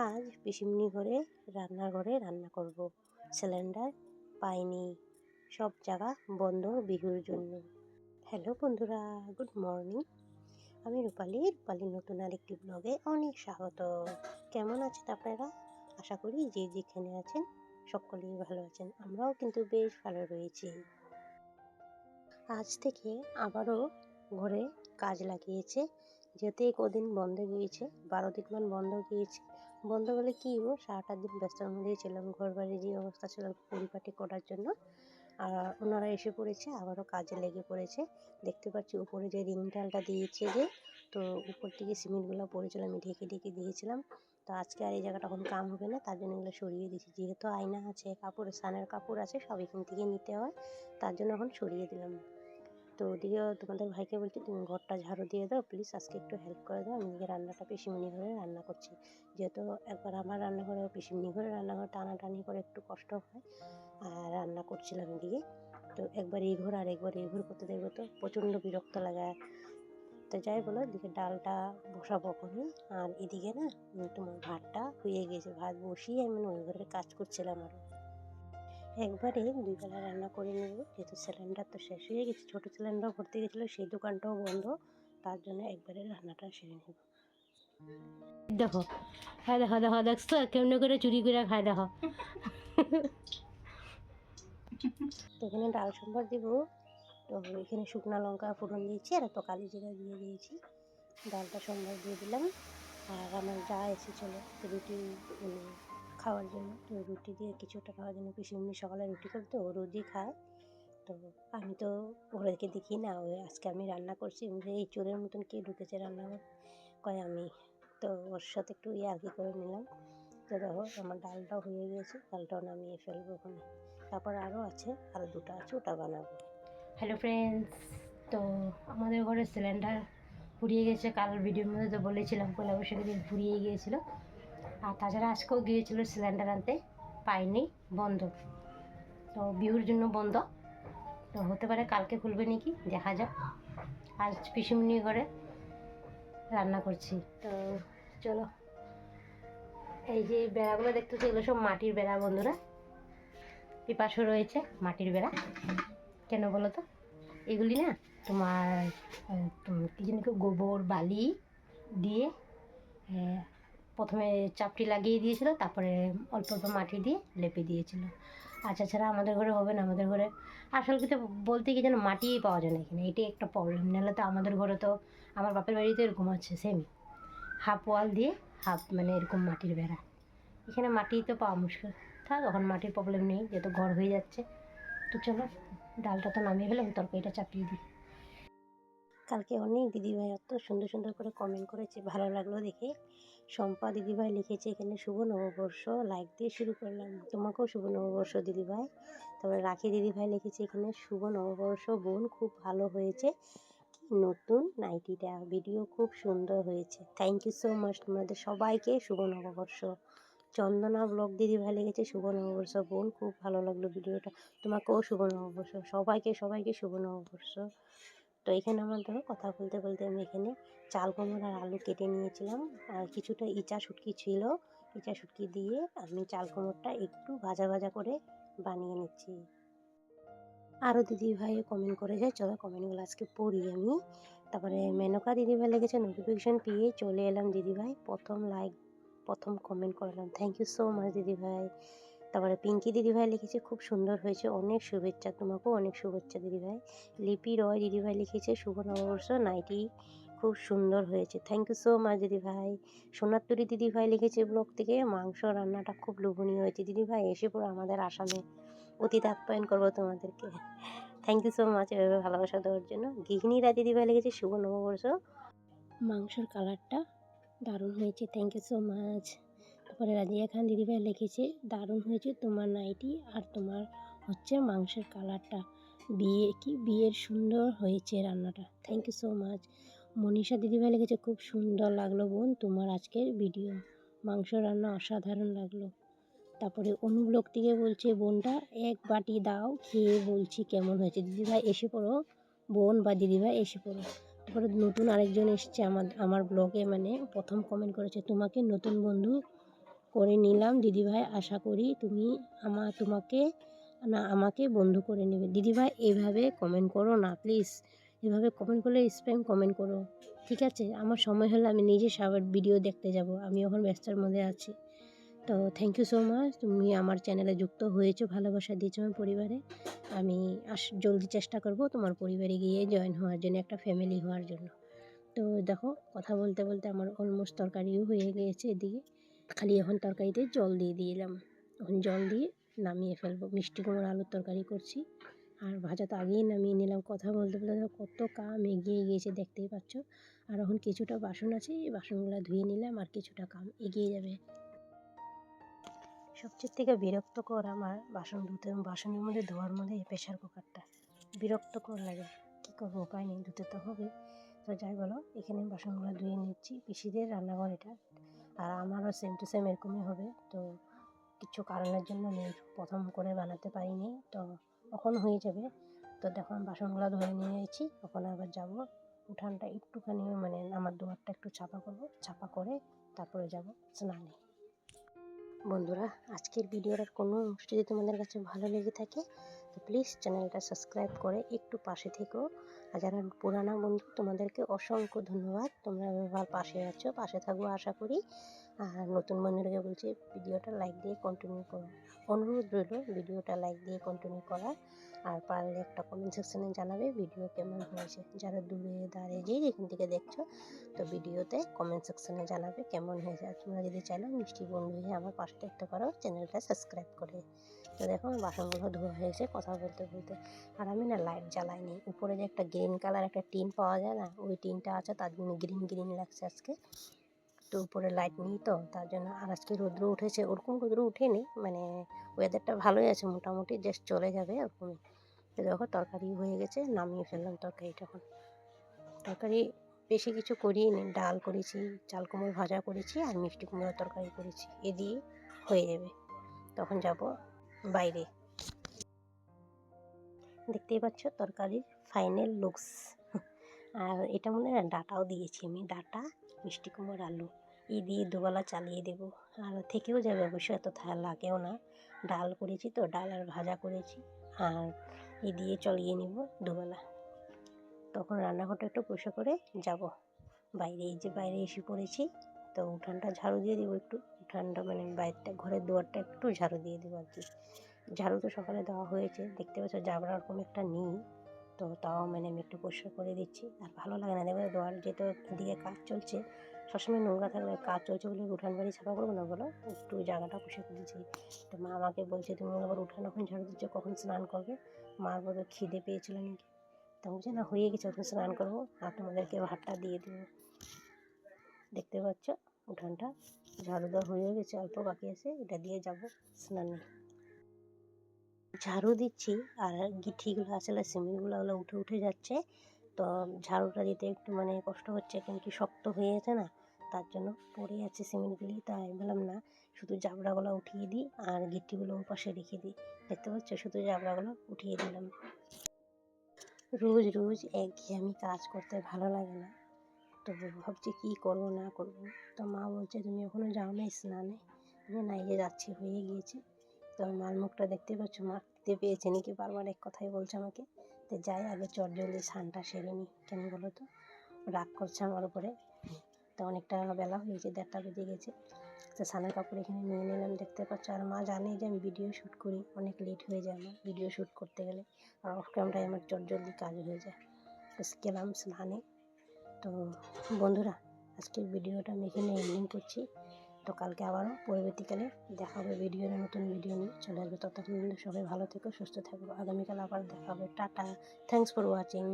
আজ পিসিমনি ঘরে রান্নাঘরে রান্না করব। সিলিন্ডার পাইনি, সব জায়গা বন্ধ বিহুর জন্য। হ্যালো বন্ধুরা, গুড মর্নিং। আমি রূপালীর নতুন আরেকটি ব্লগে অনেক স্বাগত। কেমন আছেন আপনারা? আশা করি যে যেখানে আছেন সকলেই ভালো আছেন। আমরাও কিন্তু বেশ ভালো রয়েছি। আজ থেকে আবারও ঘরে কাজ লাগিয়েছে, যেতে কদিন বন্ধ গিয়েছে, 12 দিন মান বন্ধ গিয়েছে। বন্ধ বলে কি ও, সারাটা দিন ব্যস্তর মধ্যেই ছিলাম। ঘর বাড়ির যে অবস্থা ছিল পরিপাটি করার জন্য, আর ওনারা এসে পড়েছে, আবারও কাজে লেগে পড়েছে। দেখতে পাচ্ছি উপরে যে রিং ডালটা দিয়েছে যে, তো উপর থেকে সিমেন্টগুলো পড়েছিল, আমি ঢেকে ঢেকে দিয়েছিলাম। তো আজকে আর এই জায়গাটা এখন কাম হবে না, তার জন্য এগুলো সরিয়ে দিয়েছি। যেহেতু আয়না আছে, কাপড় স্নানের কাপড় আছে, সব এখান থেকে নিতে হয়, তার জন্য এখন সরিয়ে দিলাম। তো ওদিকে তোমাদের ভাইকে বলছি, তুমি ঘরটা ঝাড়ু দিয়ে দাও প্লিজ, আজকে একটু হেল্প করে দাও। আমি এদিকে রান্নাটা পিসিমনি ঘরে রান্না করছি। যেহেতু একবার আমার রান্নাঘরে পিসিমনি ঘরে রান্নাঘর টানাটানি করে একটু কষ্ট হয়, আর রান্না করছিলাম এদিকে। তো একবার এই ঘর আর একবার এই ঘর করতে দেখবো তো প্রচণ্ড বিরক্ত লাগে। তো যাই বলো, এদিকে ডালটা বসাবো ওখানে, আর এদিকে না তোমার ভাতটা হয়ে গেছে। ভাত বসিয়ে আমি ওই ঘরের কাজ করছিলাম আরও। একবারে 2 বেলা রান্না করে নেব, যেহেতু সিলিন্ডার তো শেষ হয়ে গেছে। ছোটো সিলিন্ডার ভর্তি গেছিলো, সেই দোকানটাও বন্ধ, তার জন্য একবারে রান্নাটা সেরে নেব। দেখো, হ্যাঁ দেখো দেখো, দেখছো কেমনি করে চুরি করে খায়, দেখো। তো এখানে ডাল সম্বার দিব। তো এখানে শুকনো লঙ্কা ফোড়ন দিয়েছি, আর তো কালি জিরা দিয়ে দিয়েছি। ডালটা সম্বার দিয়ে দিলাম। আর আমার যা এসেছিলো রুটি খাওয়ার জন্য, তো রুটি দিয়ে কিছুটা খাওয়ার জন্য পিসিমনি সকালে রুটি করতে, ও রুটি খায়। তো আমি তো ওদেরকে দেখি না, ওই আজকে আমি রান্না করছি, এই চোরের মতন কে ঢুকেছে রান্নাঘর কয় আমি। তো ওর সাথে একটু ইয়ার্কি করে নিলাম। তো দেখো আমার ডালটাও হয়ে গিয়েছে, ডালটাও নামিয়ে ফেলবো ওখানে। তারপর আরও আছে, আরও দুটো আছে, ওটা বানাবো। হ্যালো ফ্রেন্ডস, তো আমাদের ঘরে সিলিন্ডার ফুরিয়ে গেছে। কাল ভিডিওর মধ্যে তো বলেছিলাম, পয়লা বৈশাখের দিন ফুরিয়ে গিয়েছিলো। আর তাছাড়া আজকেও গিয়েছিলো সিলিন্ডার আনতে, পাইনি, বন্ধ। তো বিহুর জন্য বন্ধ, তো হতে পারে কালকে খুলবে নাকি, দেখা যাক। আজ পিসিমনি ঘরে রান্না করছি। তো চলো, এই যে বেড়াগুলো দেখতেছি, এগুলো সব মাটির বেড়া বন্ধুরা। এই পাশে রয়েছে মাটির বেড়া। কেন বলো তো, এগুলি না তোমার কি জানি গোবর বালি দিয়ে প্রথমে চাপটি লাগিয়ে দিয়েছিল, তারপরে অল্প অল্প মাটি দিয়ে লেপে দিয়েছিল। আচ্ছা, ছাড়া আমাদের ঘরে হবে না। আমাদের ঘরে আসল কিছু বলতে কি যেন মাটিই পাওয়া যায় না এখানে, এটাই একটা প্রবলেম। নাহলে তো আমাদের ঘরে তো, আমার বাপের বাড়িতে এরকম আছে সেম, হাফ ওয়াল দিয়ে হাফ মানে এরকম মাটির বেড়া। এখানে মাটি তো পাওয়া মুশকিল, থাক এখন মাটির প্রবলেম নেই, যেহেতু ঘর হয়ে যাচ্ছে। তো চলো, ডালটা তো নামিয়ে ফেলে তরকারিটা চাপিয়ে দিই। কালকে অনেক দিদিভাই এত সুন্দর সুন্দর করে কমেন্ট করেছে, ভালো লাগলো দেখে। শম্পা দিদিভাই লিখেছে এখানে শুভ নববর্ষ, লাইক দিয়ে শুরু করলাম, তোমাকেও শুভ নববর্ষ দিদিভাই। তারপরে রাখি দিদিভাই লিখেছে এখানে শুভ নববর্ষ বোন, খুব ভালো হয়েছে নতুন নাইটিটা, ভিডিও খুব সুন্দর হয়েছে। থ্যাংক ইউ সো মাচ তোমাদের সবাইকে, শুভ নববর্ষ। চন্দনা ব্লগ দিদিভাই লিখেছে শুভ নববর্ষ বোন, খুব ভালো লাগলো ভিডিওটা, তোমাকেও শুভ নববর্ষ। সবাইকে সবাইকে শুভ নববর্ষ। তো এখানে আমার ধরো কথা বলতে বলতে আমি এখানে চাল কুমড়ো আর আলু কেটে নিয়েছিলাম, আর কিছুটা ইচা শুটকি ছিল, ইচা শুটকি দিয়ে আমি চাল কুমড়োটা একটু ভাজা ভাজা করে বানিয়ে নিচ্ছি। আরও দিদিভাই কমেন্ট করে যায়, চলো কমেন্টগুলো আজকে পড়ি আমি। তারপরে মেনকা দিদিভাই লেগেছে নোটিফিকেশান পেয়ে চলে এলাম দিদিভাই, প্রথম কমেন্ট করলাম, থ্যাংক ইউ সো মাচ দিদিভাই। তারপরে পিঙ্কি দিদিভাই লিখেছে খুব সুন্দর হয়েছে, অনেক শুভেচ্ছা, তোমাকেও অনেক শুভেচ্ছা দিদিভাই। লিপি রয় দিদিভাই লিখেছে শুভ নববর্ষ, নাইটি খুব সুন্দর হয়েছে, থ্যাংক ইউ সো মাচ দিদিভাই। সোনাত্তরী দিদিভাই লিখেছে ব্লগ থেকে, মাংস রান্নাটা খুব লোভনীয় হয়েছে দিদিভাই, এসে পড়ো আমাদের আসামে, অতিথি আপ্যায়ন করবো তোমাদেরকে। থ্যাংক ইউ সো মাচ এভাবে ভালোবাসা দেওয়ার জন্য। গৃহিণীরা দিদিভাই লিখেছে শুভ নববর্ষ, মাংসর কালারটা দারুণ হয়েছে, থ্যাংক ইউ সো মাচ। তারপরে রাজিয়া খান দিদিভাই লিখেছে দারুণ হয়েছে তোমার নাইটি, আর তোমার হচ্ছে মাংসের কালারটা, বিয়ের সুন্দর হয়েছে রান্নাটা, thank you so much. Manisha দিদিভাই লিখেছে খুব সুন্দর লাগলো বোন তোমার আজকের ভিডিও, মাংস রান্না অসাধারণ লাগলো। তারপরে অনুব্লগ থেকে বলছে বোনটা এক বাটি দাও, খেয়ে বলছি কেমন হয়েছে। দিদিভাই এসে পড়ো, বোন বা দিদিভাই এসে পড়ো। তারপরে নতুন আরেকজন এসছে আমার ব্লগে, মানে প্রথম কমেন্ট করেছে, তোমাকে নতুন বন্ধু করে নিলাম দিদিভাই। আশা করি তুমি আমাকে বন্ধু করে নেবে। দিদিভাই এভাবে কমেন্ট করো না প্লিজ, এভাবে কমেন্ট করলে স্প্যাম কমেন্ট করো, ঠিক আছে? আমার সময় হলে আমি নিজে সবার ভিডিও দেখতে যাব, আমি এখন ব্যস্তার মধ্যে আছি। তো থ্যাংক ইউ সো মাচ, তুমি আমার চ্যানেলে যুক্ত হয়েছো, ভালোবাসা দিয়েছো আমার পরিবারে। আমি জলদি চেষ্টা করব তোমার পরিবারে গিয়ে জয়েন হওয়ার জন্য, একটা ফ্যামিলি হওয়ার জন্য। তো দেখো কথা বলতে বলতে আমার অলমোস্ট তরকারিও হয়ে গিয়েছে এদিকে, খালি এখন তরকারিতে জল দিয়ে দিলাম। এখন জল দিয়ে নামিয়ে ফেলবো। মিষ্টি কুমড়ো আলুর তরকারি করছি, আর ভাজা তো আগেই নামিয়ে নিলাম। কথা বলতে বলতে কত কাম এগিয়ে গিয়েছে দেখতেই পাচ্ছ। আর এখন কিছুটা বাসন আছে, এই বাসনগুলো ধুয়ে নিলাম, আর কিছুটা কাম এগিয়ে যাবে। সবচেয়ে থেকে বিরক্তকর আমার বাসন ধুতে, বাসনের মধ্যে ধোয়ার মধ্যে এই প্রেশার কুকারটা বিরক্তকর লাগে। কী করবো, উপায় নেই, ধুতে তো হবে। তো যাই বলো, এখানে বাসনগুলো ধুয়ে নিচ্ছি। পিসিদের রান্নাঘর এটা, আর আমারও সেম টু সেম এরকমই হবে। তো কিছু কারণের জন্য আমি প্রথম করে বানাতে পারিনি, তো এখন হয়ে যাবে। তো দেখো আমি বাসনগুলো ধরে নিয়েছি, এখন আবার যাব উঠানটা একটুখানি, মানে আমার দুয়ারটা একটু চাপা করবো, চাপা করে তারপরে যাব স্নানে। বন্ধুরা, আজকের ভিডিওটার কোনো অংশ যদি তোমাদের কাছে ভালো লেগে থাকে তো প্লিজ চ্যানেলটা সাবস্ক্রাইব করে একটু পাশে থেকো। আর যারা পুরানা বন্ধু তোমাদেরকে অসংখ্য ধন্যবাদ, তোমরা আমার পাশে আছো, পাশে থাকবো আশা করি। আর নতুন বন্ধুদেরকে বলছি ভিডিওটা লাইক দিয়ে কন্টিনিউ করো, অনুরোধ রইল ভিডিওটা লাইক দিয়ে কন্টিনিউ করার। আর পারলে একটা কমেন্ট সেকশনে জানাবে ভিডিও কেমন হয়েছে। যারা দূরে দাঁড়িয়ে যে যেখান থেকে দেখছো, তো ভিডিওতে কমেন্ট সেকশনে জানাবে কেমন হয়েছে। আর তোমরা যদি চাইলে মিষ্টি বন্ধু হয়ে আমার পাশে দেখতে পারো, চ্যানেলটা সাবস্ক্রাইব করে। তো দেখো আমার বাসনগুলো ধোয়া হয়েছে কথা বলতে বলতে। আর আমি না লাইট জ্বালাইনি, উপরে যে একটা গ্রিন কালার একটা টিন পাওয়া যায় না, ওই টিনটা আছে, তার জন্য গ্রিন গ্রিন লাগছে আজকে। তো উপরে লাইট নেই তো তার জন্য। আর আজকে রৌদ্র উঠেছে, ওরকম রৌদ্র উঠেনি, মানে ওয়েদারটা ভালোই আছে মোটামুটি, জাস্ট চলে যাবে ওরকমই। তো দেখো তরকারি হয়ে গেছে, নামিয়ে ফেললাম তরকারিটা। এখন তরকারি বেশি কিছু করিনি, ডাল করেছি, চাল কুমড়ো ভাজা করেছি, আর মিষ্টি কুমড়োর তরকারি করেছি, এ দিয়ে হয়ে যাবে। তখন যাব বাইরে। দেখতেই পাচ্ছ তরকারির ফাইনাল লুকস। আর এটা মনে হয় ডাটাও দিয়েছি আমি, ডাটা মিষ্টি কুমড়োর আলু এই দিয়ে দুবেলা চালিয়ে দেব। আর থেকেও যাবে অবশ্য, এত লাগেও না। ডাল করেছি তো, ডাল আর ভাজা করেছি, আর এই দিয়ে চালিয়ে নিব দুবেলা। তখন রান্নাঘরটা একটু পরিষ্কার করে যাব বাইরে। এই যে বাইরে এসে পড়েছি, তো উঠানটা ঝাড়ু দিয়ে দিব একটু, উঠানটা মানে বাইরটা ঘরের দুয়ারটা একটু ঝাড়ু দিয়ে দেবো আর কি। ঝাড়ু তো সকালে দেওয়া হয়েছে, দেখতে পাচ্ছ জাবড়া ওরকম একটা নিই, তো তাও মানে আমি একটু পরিষ্কার করে দিচ্ছি। আর ভালো লাগে না, দেখবে দুয়ার যেহেতু এদিকে কাজ চলছে, সবসময় নোংরা থাকলে, কাজ চলছে বলে উঠান বাড়ি ছাপা করবো না বলো, একটু জায়গাটা পরিষ্কার করে দিচ্ছি। তো মা আমাকে বলছে তুমি আবার উঠান এখন ঝাড়ু দিচ্ছ, কখন স্নান করবে? মার বলে খিদে পেয়েছিল নাকি, তো বলছে না হয়ে গেছে, ওখানে স্নান করবো আর তোমাদেরকে ভাতটা দিয়ে দেবো। দেখতে পাচ্ছ উঠানটা ঝাড়ু দেওয়া হয়ে গেছে, অল্প বাকি আছে, এটা দিয়ে যাব স্নানে। ঝাড়ু দিচ্ছি, আর গিঠিগুলো আসলে সিমেন্টগুলো ওগুলো উঠে উঠে যাচ্ছে, তো ঝাড়ুটা দিতে একটু মানে কষ্ট হচ্ছে, কেন কি শক্ত হয়ে গেছে না, তার জন্য পড়ে যাচ্ছে সিমেন্টগুলি। তাই বললাম না, শুধু জাবড়াগুলো উঠিয়ে দিই আর গিঠিগুলো পাশে রেখে দিই। দেখতে পাচ্ছ শুধু জাবড়াগুলো উঠিয়ে দিলাম। রোজ রোজ একঘেয়েমি কাজ করতে ভালো লাগে না, তো ভাবছি কী করবো না করবো। তো মা বলছে তুমি এখনও যাও না স্নানে? না, এই যে যাচ্ছি, হয়ে গিয়েছে। তো মার মুখটা দেখতে পাচ্ছ, মা খিদে পেয়েছে নাকি বারবার এক কথাই বলছে আমাকে। তো যাই আগে চটজলদি স্নানটা সেরে নিই, কেন বলো তো, রাগ করছে আমার উপরে। তো অনেকটা বেলা হয়েছে, 1:30 বেজে গেছে। তো স্নানের কাপড় এখানে নিয়ে নিলাম, দেখতে পাচ্ছ। আর মা জানে যে আমি ভিডিও শ্যুট করি, অনেক লেট হয়ে যায় আমার ভিডিও শ্যুট করতে গেলে, আর অফ ক্যামেরায় আমার চটজলদি কাজ হয়ে যায়। তো গেলাম স্নানে। তো বন্ধুরা, আজকের ভিডিওটা আমি এখানে এন্ডিং করছি। তো কালকে আবারও পরবর্তীকালে দেখা হবে, নতুন ভিডিও নিয়ে চলে আসবে। ততক্ষণ সবাই ভালো থেকো, সুস্থ থাকবো। আগামীকাল আবার দেখা হবে। Tata, thanks for watching.